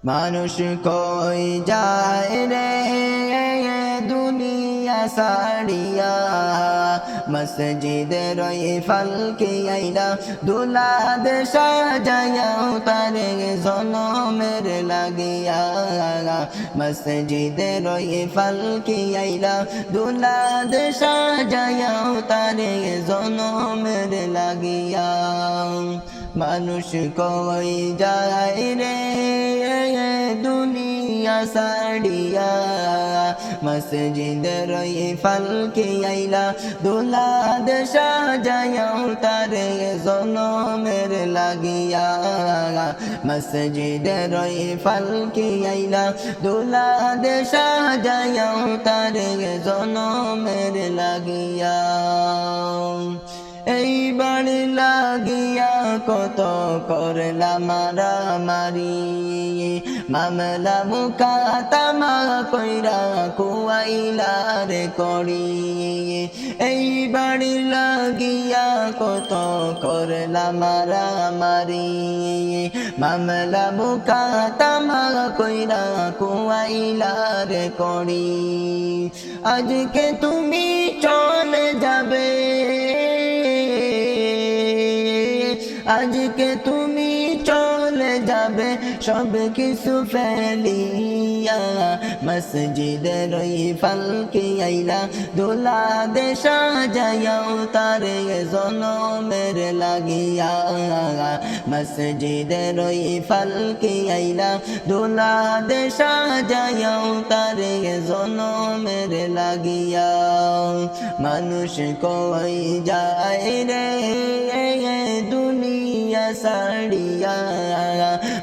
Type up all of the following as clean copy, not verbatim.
মানুষ কই যায় রে দুনিয়া সাড়িয়া, মসজিদের ওই ফলকে আইলা দুলাদ সাজায়াও তারে জনমের লাগিয়া। মসজিদের ওই ফলকে আইলা দুলাদ সাজায়াও তারে জনমের লাগিয়া। মানুষ কই যায় রে দুনিয়া সাড়িয়া, মসজিদের ওই ফলকে আইলা দুলাদ সাজায়াও তারে জনমের লাগিয়া। মসজিদের ওই ফলকে আইলা দুলাদ সাজায়াও তারে জনমের লাগিয়া। এইবার লাগিয়া কত করলা মারামারি, মামলা মুকাতামা কইরা কুয়াইলা রে করি। এইবার লাগিয়া কত করলা মারামারি, মামলা মুকাতামা কইরা কুয়াইলা রে করি। আজকে তুমি চলে যাবে, আজকে তুমি চলে যাবে সব কিছু ফেলিয়া। মসজিদের ওই ফলকে আইলা দুলাদ সাজায়াও তারে জনমের লাগিয়া। মসজিদের ওই ফলকে আইলা দুলাদ সাজায়াও তারে জনমের লাগিয়া। মানুষ কই যায় রে দুনিয়া সাড়িয়া,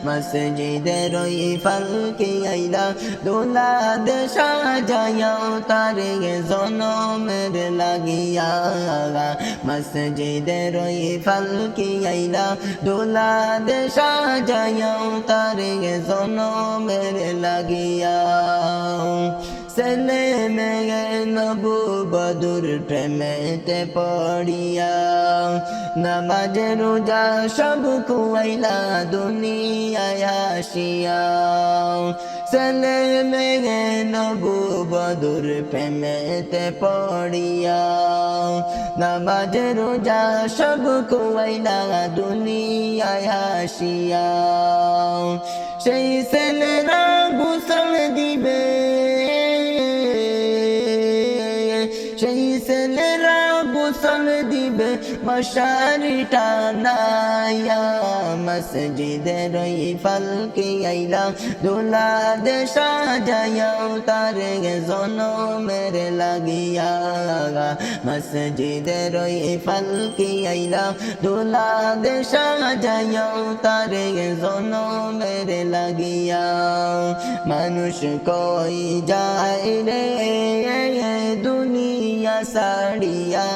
মসজিদের ওই ফলকে আইলা দুলাদ সাজায়াও তারে জনমের লাগিয়া। মসজিদের ওই ফলকে আইলা দুলাদ সাজায়াও তারে জনমের লাগিয়া। ছেলে মেয়ে নববধূর প্রেমেতে পড়িয়া, নামাজ রোজা সব খুয়াইলা দুনিয়ায় আসিয়া। ছেলে মেয়ে নববধূর প্রেমেতে পড়িয়া, নামাজ রোজা সব খুয়াইলা দুনিয়ায় আসিয়া। সেই ছেলেরা গোসল দিবে, সেই ছেলেরা গোসল দিবে মশারি টানায়া। মসজিদের ওই ফলকে আইলা দুলাদ সাজায়াও তারে জনমের লাগিয়া। মসজিদের ওই ফলকে আইলা দুলাদ সাজায়াও তারে জনমের লাগিয়া। মানুষ কই যায় রে দুনিয়া সাড়িয়া,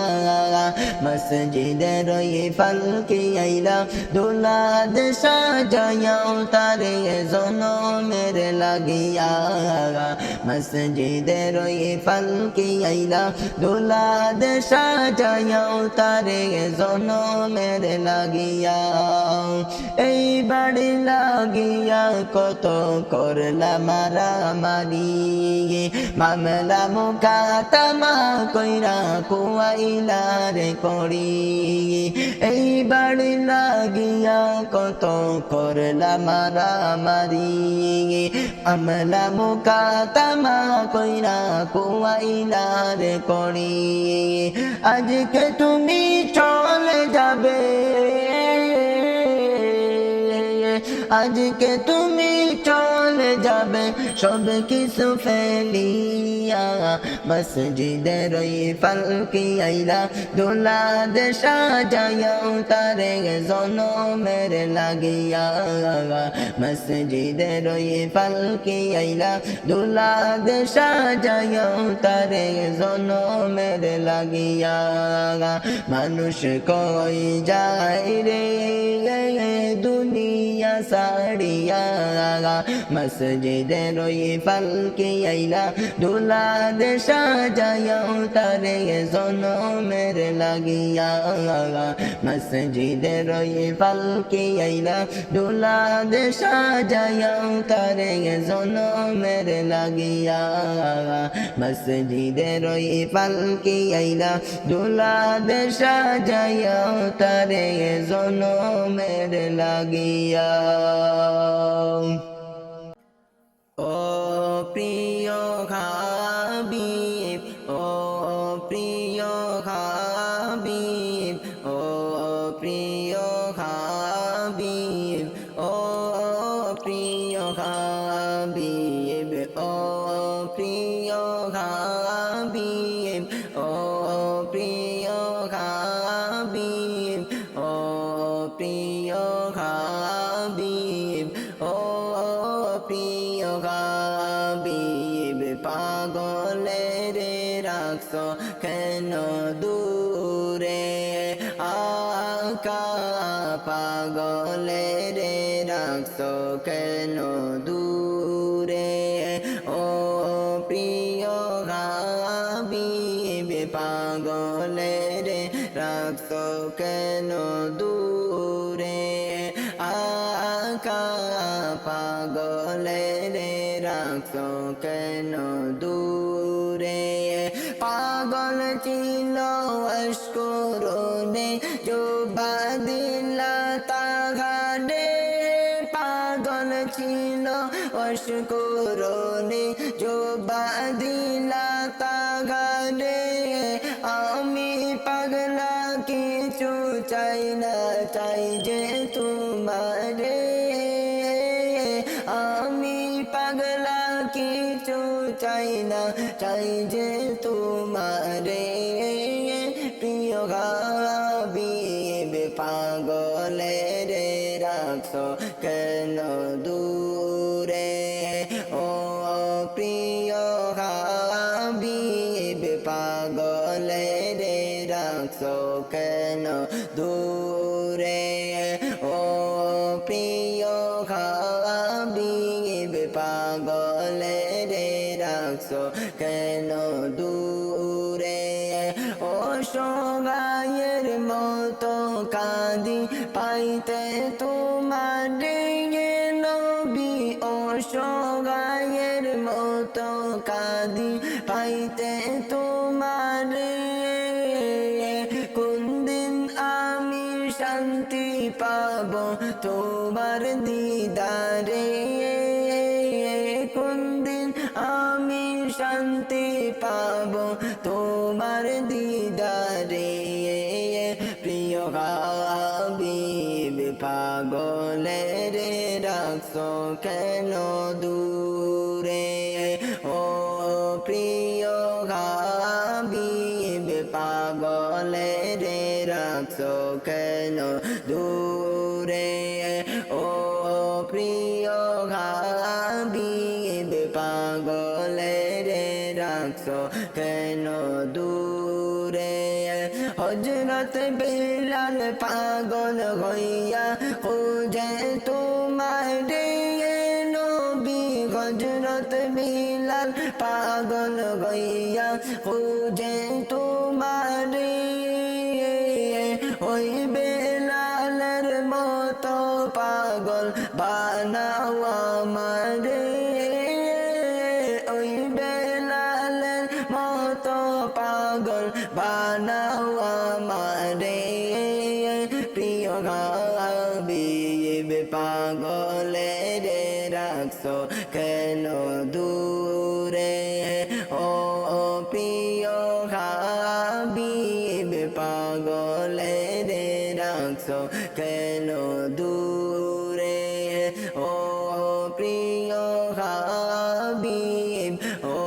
মসজিদের ওই ফলকে আইলা দুলাদ সাজায়াও তারে জনমের লাগিয়া। মসজিদের ওই ফলকে আইলা দুলাদ সাজায়াও তারে জনমের লাগিয়া। এইবার লাগিয়া কত করলা মারামারি, মামলা মুকাতামা কইরা কুয়াইলা রে করি। এইবার লাগিয়া কত করলা মারামারি, মামলা মুকাতামা কইরা কুয়াইলা রে করি। আজকে তুমি চলে যাবে, আজকে তুমি চলে যাবে সব কিছু ফেলিয়া। মসজিদের ওই ফলকে আইলা দুলাদ সাজায়াও তারে জনমের লাগিয়া। মসজিদের ওই ফলকে আইলা দুলাদ সাজায়াও তারে জনমের লাগিয়া। মানুষ কই যায় রে দুনিয়া দুনিয়া সাড়িয়া মসজিদের ওই পালকি আইলা দুলা দে সাজায়াও তারে জনমের লাগিয়া মসজিদের ওই পালকি আইলা দুলা দে সাজায়াও তারে জনমের লাগিয়া মসজিদের ওই পালকি আইলা দুলা দে সাজায়াও তারে জনমের লাগিয়া ও প্রিয় হাবিব ও প্রিয় হাবিব ও প্রিয় হাবিব ও প্রিয় হাবিব ও প্রিয় হাবিব ও প্রিয় হাবিব ও প্রিয় হাবিব ও প্রিয় হাবিব পাগলের রাখছ কেন দূরে আকা পাগলের রাখছ কেন দূরে ও প্রিয় হাবিব পাগলের রাখছ কেন দূরে আকা পাগলের রাখছ কেন দূরে পাগল ছিল অস্করণে জোবা দিলা তাহারে পাগল ছিল অস্করণে জোবা দিলা তাহারে আমি পাগলা কিছু চাই না চাই যে তোমারে আমি পাগলা কিছু চাই না চাই যে তোমারে প্রিয় হাবিব পাগলের রাখছ কেন দূরে ও প্রিয় হাবিব পাগলের রাখছ কেন দূরে ও প্রিয় হাবিব পাগলের রাখছ কেন দূরে ও সগায়ের মতো কাঁদি পাইতে তোমারে নবী ও সগায়ের মতো কাঁদি পাইতে তোমারে কোন দিন আমি শান্তি পাব তোমার দিদারে কোন দিন আমি শান্তি পাব তোমার দিদারে প্রিয় হাবিব পাগলের রাখছ কেন দূরে ও প্রিয় হাবিব পাগলের রাখছ কেন দূরে ও প্রিয় হাবিব পাগলের রাখছ কেন দূরে হযরত বেলাল পাগল হইয়া খোঁজে তোমারে নবী হযরত বেলাল পাগল হইয়া খোঁজে তোমারে ওই বেলালের মতো পাগল বানাও আমারে ওই বেলালের মতো পাগল বানাও আমারে প্রিয় হাবিব পাগলের রাখছ কেন দূরে ও প্রিয় হাবিব পাগলের রাখছ কেন দূরে ও প্রিয় হাবিব ও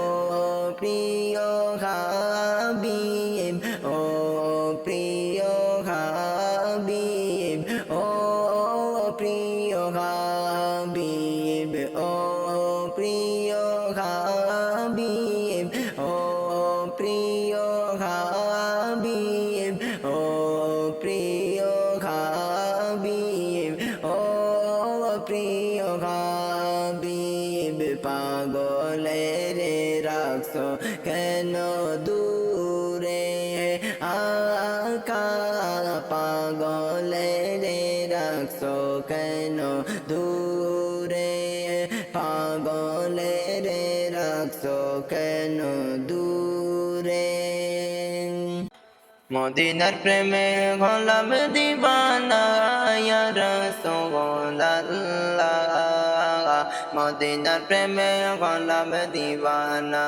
প্রিয় হাবিব ও প্রিয় হাবিব ও প্রিয় হাবিব ও প্রিয় হাবিব ও প্রিয় হাবিব ও প্রিয় হাবিব ও পাগলের রাখছো কেন দূরে আকা পাগলের রাখছো কেন দূরে পাগলের রাখছো কেন দূরে মদিনার প্রেমে গোলাম দিবানা ইয়া রাসূলুল্লাহ মদিনার প্রেমে গোলাম দিবানা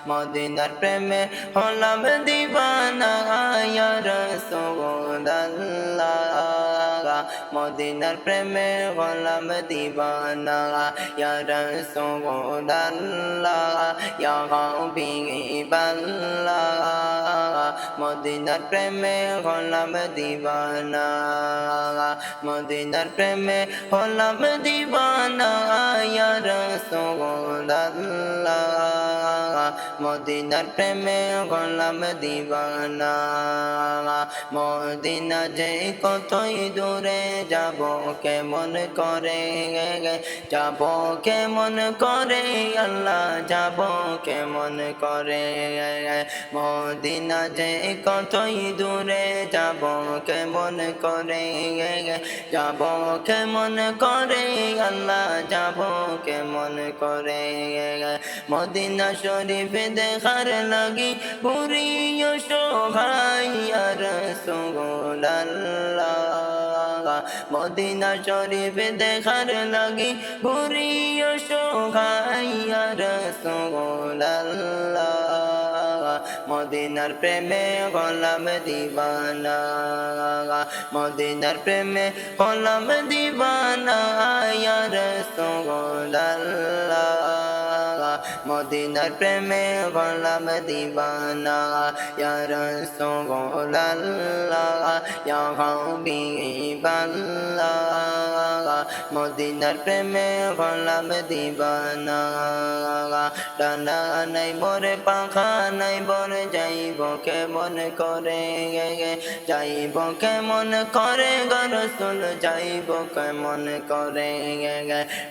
মদিনার প্রেমে গোলাম দিবানা ইয়া রাসূলুল্লাহ মদিনার প্রেমে গোলাম দিবানা ইয়া রাসূলুল্লাহ ইয়া হাবিবাল্লাহ মদিনার প্রেমে গোলাম দিবানা মদিনার প্রেমে গোলাম দিবানা ইয়া রাসূলুল্লাহ মদিনার প্রেমে গোলাম দিবানা মদিনা যে কতই দূরে যাব কেমন করে যাব কেমন করে আল্লাহ যাব কেমন করে মদিনা যে কতই দূরে যাব কেমন করে যাব কেমন করে আল্লাহ যাব কেমন করে মদিনা শরীফ দেখার লাগি পুরিয় সোহাই ইয়া রাসূলুল্লাহ মদিনা শরীফ দেখার লাগি পুরিয় সোহাই ইয়া রাসূলুল্লাহ মদিনার প্রেমে গোলাম দিবানা মদিনার প্রেমে গোলাম দিবানা ইয়া রাসূলুল্লাহ মদিনার প্রেমে গোলাম দিবানা ইয়া রাসূলুল্লাহ ইয়া হাবিবাল্লাহ মদিনার প্রেমে গোলাম দিবানা ডানা নাই মোরে পাখা নাই বর যাইব কেমন করে যাইব কেমন করে গো রাসূল যাইব কেমন করে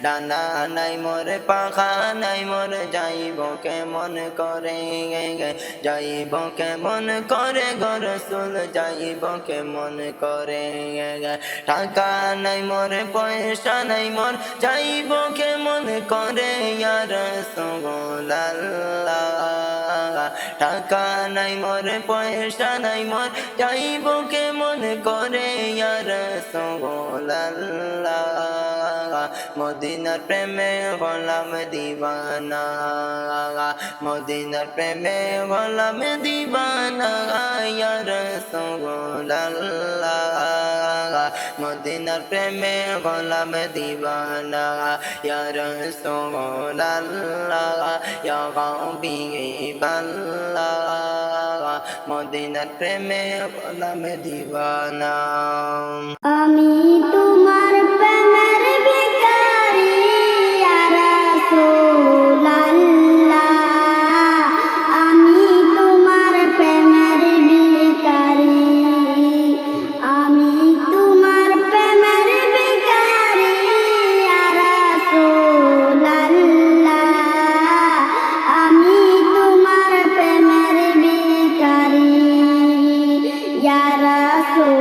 ডানা নাই মোরে পাখা নাই মোর যাইব কেমন করে যাইব কেমন করে গো রাসূল যাইব কেমন করে টাকা নাই মোর পয়সা নাই মোর যাইব কেমন করে ইয়া রাসূলুল্লাহ টাকা নাই মোর পয়সা নাই মোর যাইব কেমন করে ইয়া রাসূলুল্লাহ মদিনার প্রেমে গোলাম দিবানা মদিনার প্রেমে গোলাম দিবানা ইয়া রাসূলুল্লাহ মদিনার প্রেমে গোলাম দিবানা ইয়া রাসূলুল্লাহ ইয়া হাবিবাল্লাহ মদিনার প্রেমে গোলাম দিবানা আমি তোমার প্রেমের ভিখারি ইয়া রাসূলুল্লাহ আমি তোমার প্রেমের ভিখারি আমি তোমার প্রেমের ভিখারি ইয়া রাসূলুল্লাহ আমি তোমার প্রেমের ভিখারি ইয়া রাসূলুল্লাহ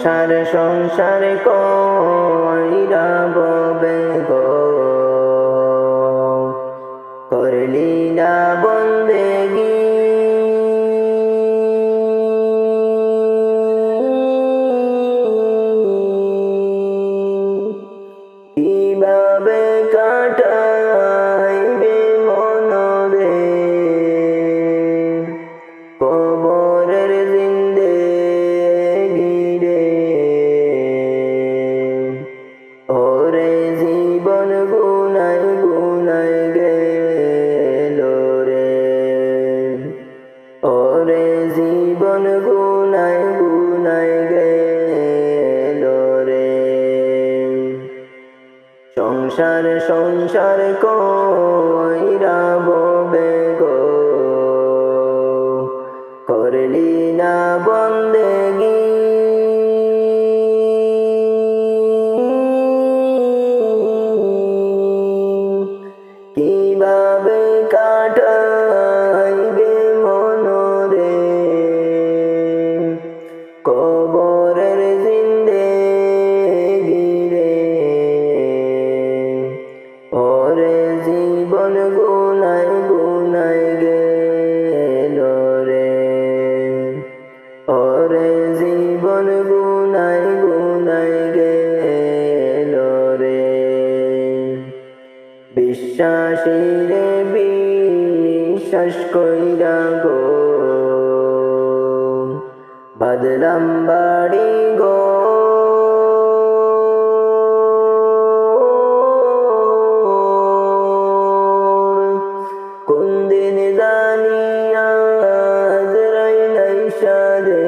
সংসার কইরা ববে গো করলি না বন্দেগি কিভাবে কাটাইবে মনরে কবরের জিন্দেগি রে ওরে জীবন গুনাই গুনাই গেল রে ওরে জীবন গুনাই গুনাই গেল রে সংসার কইরা ববে গো করলি না বন্দেগি কিভাবে কাটাইবে মনরে কবরের জিন্দেগি রে ওরে জীবন গুনাই গুনাই গেল রে ওরে জীবন গুনাই গুনাই গেল রে বিশ্বাসীরে বিশ্বাস কইরা গো বাদলাম বাড়ি গো কোন দিন জানিয়া আজরাইল আইসা রে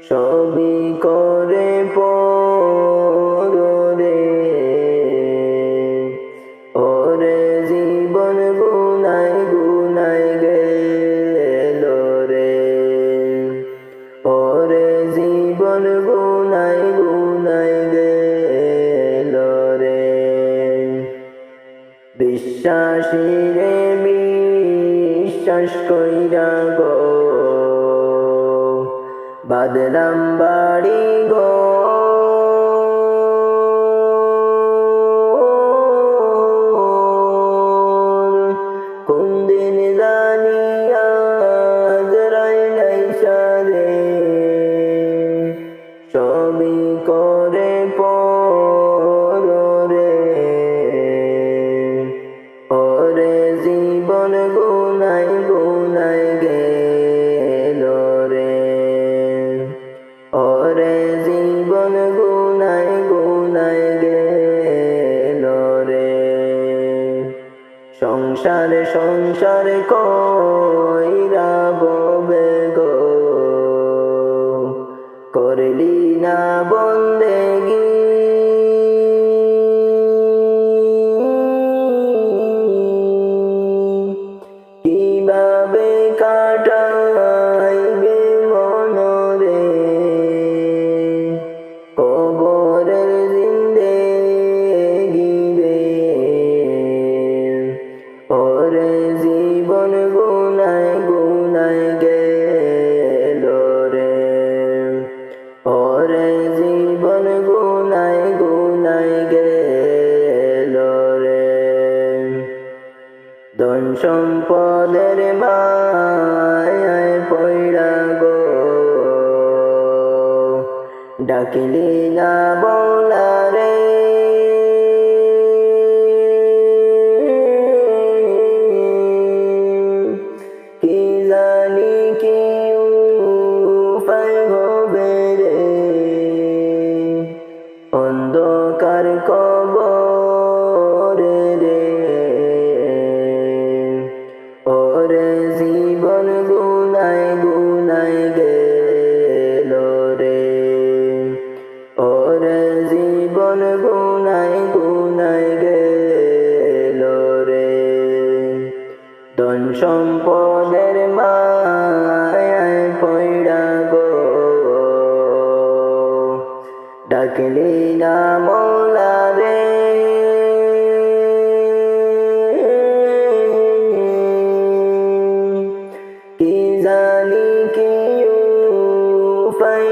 সবই করে পরে ওরে জীবন গুনাই গুনাই গেল রে ওরে জীবন গুনাই গুনাই গেল রে বিশ্বাসীরে বিশ্বাস কইরা গো বাদলাম বাড়ি গো কোন দিন জানিয়া আজরাইল আইসা রে সবই করে পরে ওরে জীবন গুনাই গুনাই গেল রে ওরে জীবন গুনাই গুনাই গেল রে সংসার কইরা ববে গো করলি না বন্দেগি কিভাবে কাটাইবে মনরে কবরের জিন্দেগি রে ওরে জীবন গুনাই গুনাই গেল রে ওরে জীবন গুনাই গুনাই গেল রে ধন সম্পদের মায়ায় পইড়া গো ডাকিলি না বলা রে কি জানি কি উপায় হবে রে অন্ধকার কবরে রে ওরে জীবন গুনাই গুনাই গেল রে ওরে জীবন গুনাই গুনাই গেল রে ধন সম্পদের মায়ায় পইড়া গো ডাকলি না মৌলা রে কি জানি কি উপায়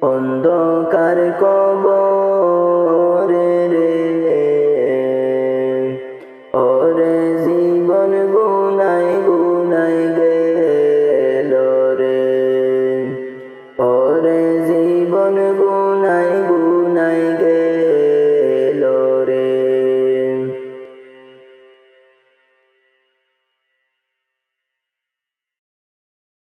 অন্ধকার কবর